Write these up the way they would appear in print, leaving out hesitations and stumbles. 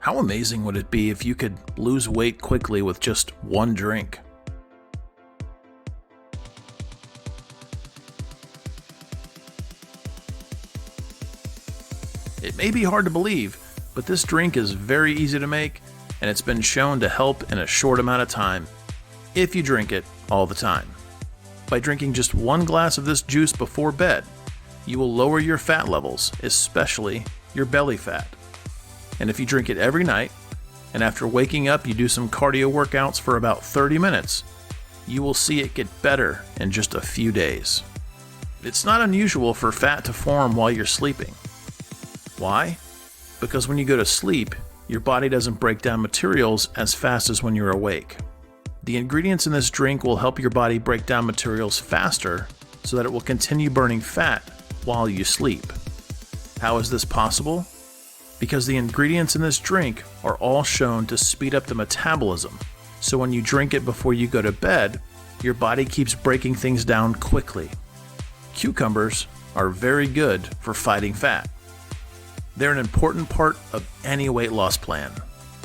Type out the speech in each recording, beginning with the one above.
How amazing would it be if you could lose weight quickly with just one drink? It may be hard to believe, but this drink is very easy to make, and it's been shown to help in a short amount of time, if you drink it all the time. By drinking just one glass of this juice before bed, you will lower your fat levels, especially your belly fat. And if you drink it every night, and after waking up you do some cardio workouts for about 30 minutes, you will see it get better in just a few days. It's not unusual for fat to form while you're sleeping. Why? Because when you go to sleep, your body doesn't break down materials as fast as when you're awake. The ingredients in this drink will help your body break down materials faster so that it will continue burning fat while you sleep. How is this possible? Because the ingredients in this drink are all shown to speed up the metabolism. So when you drink it before you go to bed, your body keeps breaking things down quickly. Cucumbers are very good for fighting fat. They're an important part of any weight loss plan.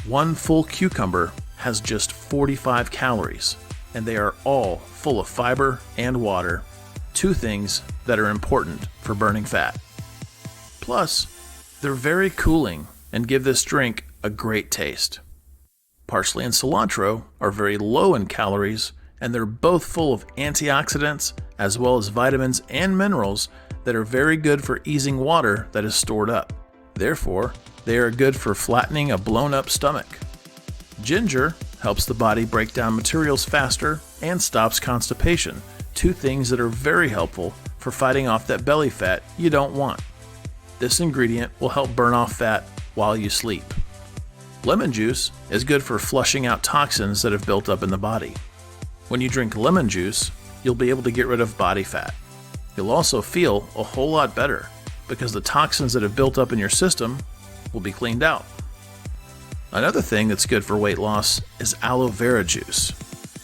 One full cucumber has just 45 calories, and they are all full of fiber and water, two things that are important for burning fat. Plus, they're very cooling and give this drink a great taste. Parsley and cilantro are very low in calories, and they're both full of antioxidants as well as vitamins and minerals that are very good for easing water that is stored up. Therefore, they are good for flattening a blown-up stomach. Ginger helps the body break down materials faster and stops constipation, two things that are very helpful for fighting off that belly fat you don't want. This ingredient will help burn off fat while you sleep. Lemon juice is good for flushing out toxins that have built up in the body. When you drink lemon juice, you'll be able to get rid of body fat. You'll also feel a whole lot better because the toxins that have built up in your system will be cleaned out. Another thing that's good for weight loss is aloe vera juice.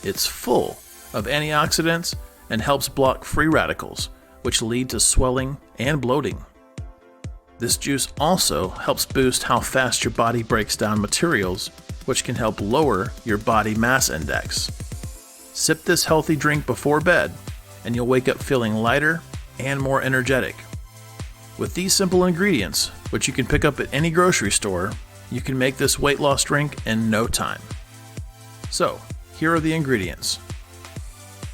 It's full of antioxidants and helps block free radicals, which lead to swelling and bloating. This juice also helps boost how fast your body breaks down materials, which can help lower your body mass index. Sip this healthy drink before bed, and you'll wake up feeling lighter and more energetic. With these simple ingredients, which you can pick up at any grocery store, you can make this weight loss drink in no time. So, here are the ingredients.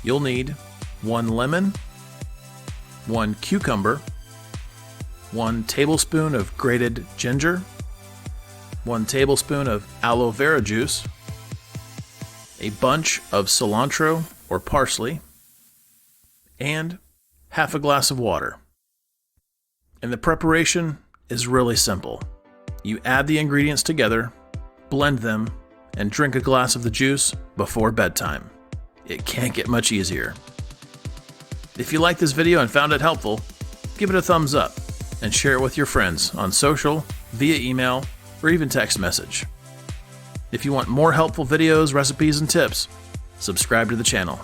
You'll need 1 lemon, 1 cucumber, 1 tablespoon of grated ginger, 1 tablespoon of aloe vera juice, a bunch of cilantro or parsley, and half a glass of water. And the preparation is really simple. You add the ingredients together, blend them, and drink a glass of the juice before bedtime. It can't get much easier. If you liked this video and found it helpful, give it a thumbs up and share it with your friends on social, via email, or even text message. If you want more helpful videos, recipes, and tips, subscribe to the channel.